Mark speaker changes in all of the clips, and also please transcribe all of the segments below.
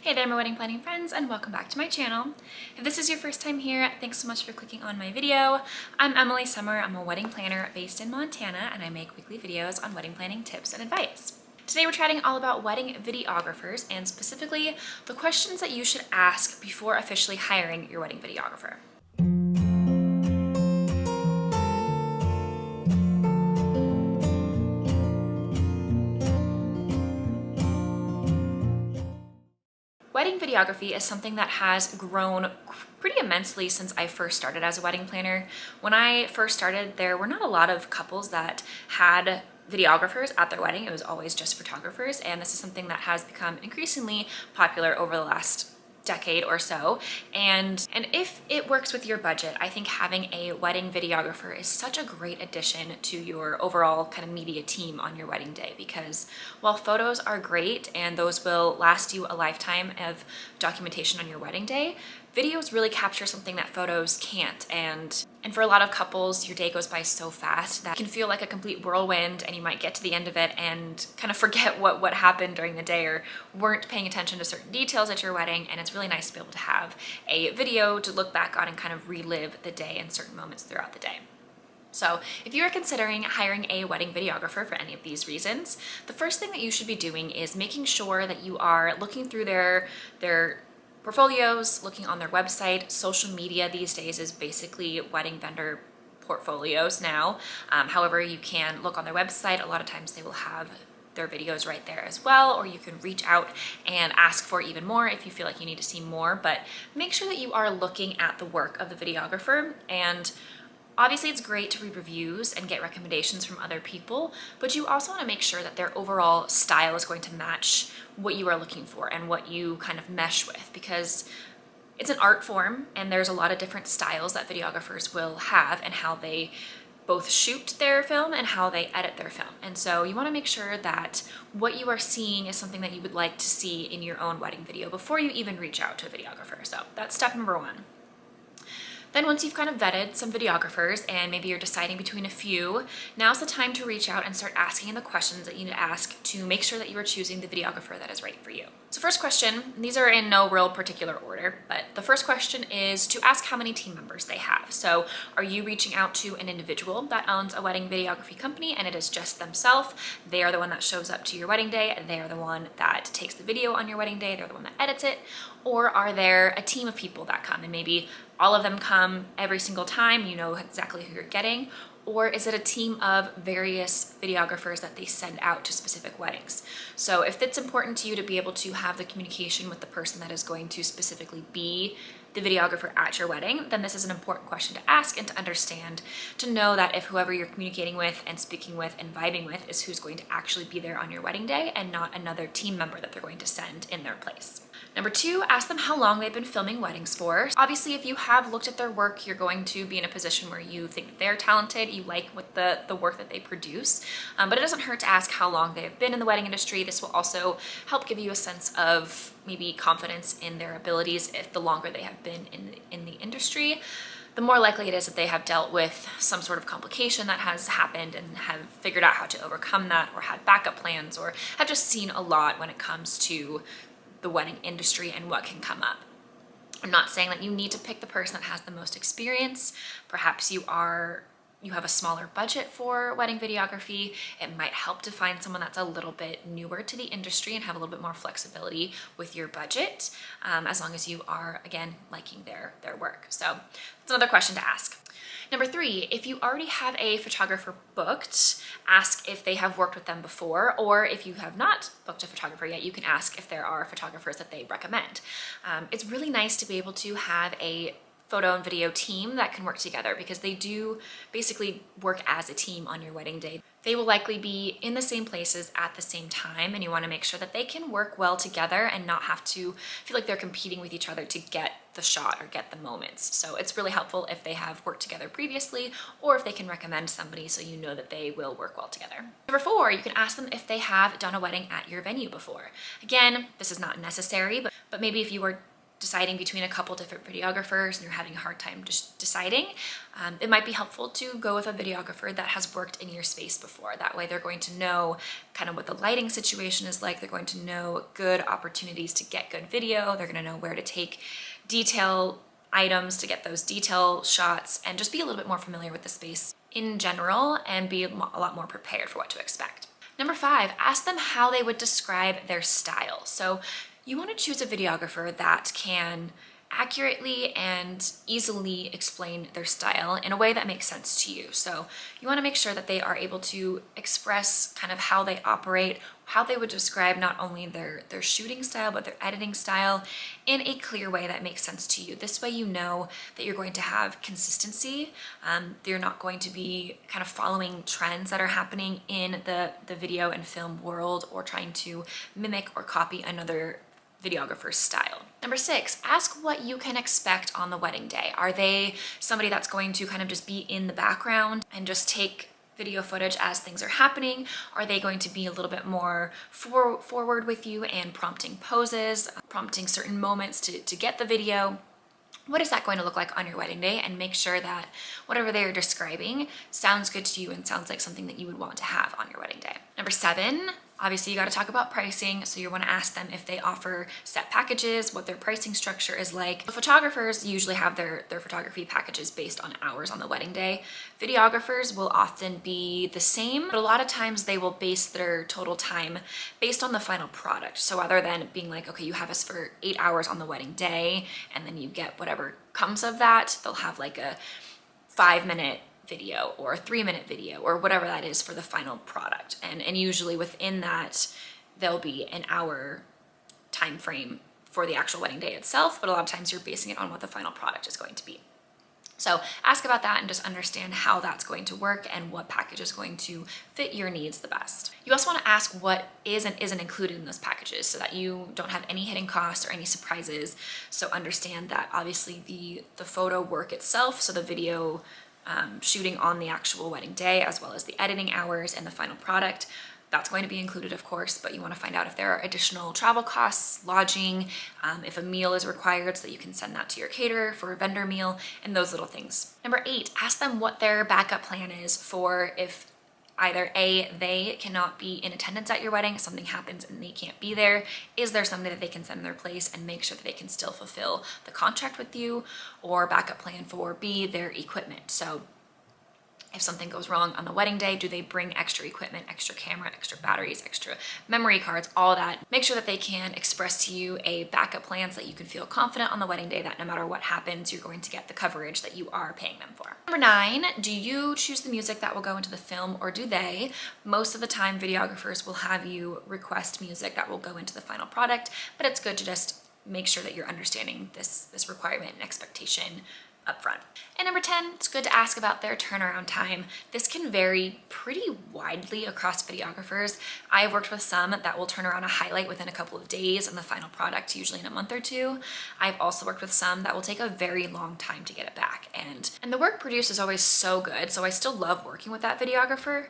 Speaker 1: Hey there, my wedding planning friends, and welcome back to my channel. If this is your first time here, thanks so much for clicking on my video. I'm Emily Summer. I'm a wedding planner based in Montana, and I make weekly videos on wedding planning tips and advice. Today we're chatting all about wedding videographers and specifically the questions that you should ask before officially hiring your wedding videographer. Wedding videography is something that has grown pretty immensely since I first started as a wedding planner. When I first started, there were not a lot of couples that had videographers at their wedding. It was always just photographers, and this is something that has become increasingly popular over the last decade or so. And if it works with your budget, I think having a wedding videographer is such a great addition to your overall kind of media team on your wedding day, because while photos are great and those will last you a lifetime of documentation on your wedding day, videos really capture something that photos can't. And for a lot of couples, your day goes by so fast that it can feel like a complete whirlwind, and you might get to the end of it and kind of forget what happened during the day or weren't paying attention to certain details at your wedding. And it's really nice to be able to have a video to look back on and kind of relive the day and certain moments throughout the day. So if you are considering hiring a wedding videographer for any of these reasons, the first thing that you should be doing is making sure that you are looking through their portfolios, looking on their website. Social media these days is basically wedding vendor portfolios now. However, you can look on their website. A lot of times they will have their videos right there as well, or you can reach out and ask for even more if you feel like you need to see more. But make sure that you are looking at the work of the videographer. And obviously it's great to read reviews and get recommendations from other people, but you also want to make sure that their overall style is going to match what you are looking for and what you kind of mesh with, because it's an art form and there's a lot of different styles that videographers will have and how they both shoot their film and how they edit their film. And so you want to make sure that what you are seeing is something that you would like to see in your own wedding video before you even reach out to a videographer. So that's step number one. Then once you've kind of vetted some videographers and maybe you're deciding between a few, now's the time to reach out and start asking the questions that you need to ask to make sure that you are choosing the videographer that is right for you. So first question, these are in no real particular order, but the first question is to ask how many team members they have. So are you reaching out to an individual that owns a wedding videography company and it is just themselves? They are the one that shows up to your wedding day. They are the one that takes the video on your wedding day. They're the one that edits it. Or are there a team of people that come and maybe all of them come every single time, you know exactly who you're getting? Or is it a team of various videographers that they send out to specific weddings? So if it's important to you to be able to have the communication with the person that is going to specifically be the videographer at your wedding, then this is an important question to ask and to understand, to know that if whoever you're communicating with and speaking with and vibing with is who's going to actually be there on your wedding day and not another team member that they're going to send in their place. Number two, ask them how long they've been filming weddings for. Obviously, if you have looked at their work, you're going to be in a position where you think they're talented, you like what the work that they produce, but it doesn't hurt to ask how long they've been in the wedding industry. This will also help give you a sense of maybe confidence in their abilities. If the longer they have been in the industry, the more likely it is that they have dealt with some sort of complication that has happened and have figured out how to overcome that, or had backup plans, or have just seen a lot when it comes to the wedding industry and what can come up. I'm not saying that you need to pick the person that has the most experience. Perhaps you have a smaller budget for wedding videography. It might help to find someone that's a little bit newer to the industry and have a little bit more flexibility with your budget, as long as you are, again, liking their work. So that's another question to ask. Number three, if you already have a photographer booked, ask if they have worked with them before, or if you have not booked a photographer yet, you can ask if there are photographers that they recommend. It's really nice to be able to have a photo and video team that can work together, because they do basically work as a team on your wedding day. They will likely be in the same places at the same time, and you want to make sure that they can work well together and not have to feel like they're competing with each other to get the shot or get the moments. So it's really helpful if they have worked together previously, or if they can recommend somebody so you know that they will work well together. Number four, you can ask them if they have done a wedding at your venue before. Again, this is not necessary, but maybe if you were deciding between a couple different videographers and you're having a hard time just deciding, it might be helpful to go with a videographer that has worked in your space before. That way they're going to know kind of what the lighting situation is like. They're going to know good opportunities to get good video. They're going to know where to take detail items to get those detail shots, and just be a little bit more familiar with the space in general and be a lot more prepared for what to expect. Number 5, ask them how they would describe their style. So you want to choose a videographer that can accurately and easily explain their style in a way that makes sense to you. So you want to make sure that they are able to express kind of how they operate, how they would describe not only their shooting style, but their editing style in a clear way that makes sense to you. This way you know that you're going to have consistency. You're not going to be kind of following trends that are happening in the video and film world, or trying to mimic or copy another videographer's style. Number 6, ask what you can expect on the wedding day. Are they somebody that's going to kind of just be in the background and just take video footage as things are happening? Are they going to be a little bit more forward with you and prompting poses, prompting certain moments to get the video? What is that going to look like on your wedding day? And make sure that whatever they are describing sounds good to you and sounds like something that you would want to have on your wedding day. Number 7, obviously you got to talk about pricing. So you want to ask them if they offer set packages, what their pricing structure is like. The photographers usually have their photography packages based on hours on the wedding day. Videographers will often be the same, but a lot of times they will base their total time based on the final product. So rather than being like, okay, you have us for 8 hours on the wedding day, and then you get whatever comes of that, they'll have like a 5-minute video or a 3-minute video or whatever that is for the final product. And usually within that, there'll be an hour time frame for the actual wedding day itself, but a lot of times you're basing it on what the final product is going to be. So ask about that and just understand how that's going to work and what package is going to fit your needs the best. You also want to ask what is and isn't included in those packages so that you don't have any hidden costs or any surprises. So understand that obviously the photo work itself, so the video shooting on the actual wedding day, as well as the editing hours and the final product, that's going to be included, of course, but you want to find out if there are additional travel costs, lodging, if a meal is required so that you can send that to your caterer for a vendor meal, and those little things. Number 8, ask them what their backup plan is for if either A, they cannot be in attendance at your wedding, something happens and they can't be there. Is there somebody that they can send in their place and make sure that they can still fulfill the contract with you? Or backup plan for B, their equipment. So if something goes wrong on the wedding day, do they bring extra equipment, extra camera, extra batteries, extra memory cards, all that? Make sure that they can express to you a backup plan so that you can feel confident on the wedding day that no matter what happens, you're going to get the coverage that you are paying them for. Number 9, do you choose the music that will go into the film, or do they? Most of the time, videographers will have you request music that will go into the final product, but it's good to just make sure that you're understanding this requirement and expectation upfront. And number 10, it's good to ask about their turnaround time. This can vary pretty widely across videographers. I've worked with some that will turn around a highlight within a couple of days and the final product usually in a month or 2. I've also worked with some that will take a very long time to get it back. And the work produced is always so good, so I still love working with that videographer,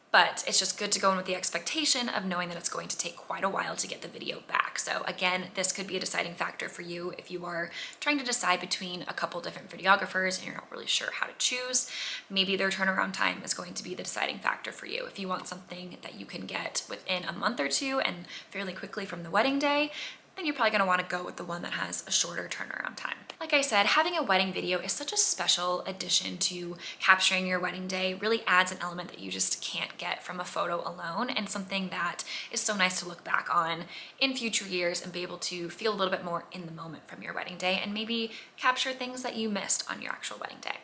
Speaker 1: but it's just good to go in with the expectation of knowing that it's going to take quite a while to get the video back. So again, this could be a deciding factor for you if you are trying to decide between a couple different videographers and you're not really sure how to choose. Maybe their turnaround time is going to be the deciding factor for you. If you want something that you can get within a month or 2 and fairly quickly from the wedding day, then you're probably going to want to go with the one that has a shorter turnaround time. Like I said, having a wedding video is such a special addition to capturing your wedding day. Really adds an element that you just can't get from a photo alone, and something that is so nice to look back on in future years and be able to feel a little bit more in the moment from your wedding day and maybe capture things that you missed on your actual wedding day.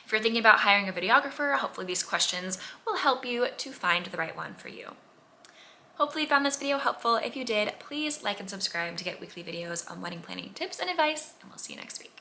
Speaker 1: If you're thinking about hiring a videographer, hopefully these questions will help you to find the right one for you. Hopefully you found this video helpful. If you did, please like and subscribe to get weekly videos on wedding planning tips and advice, and we'll see you next week.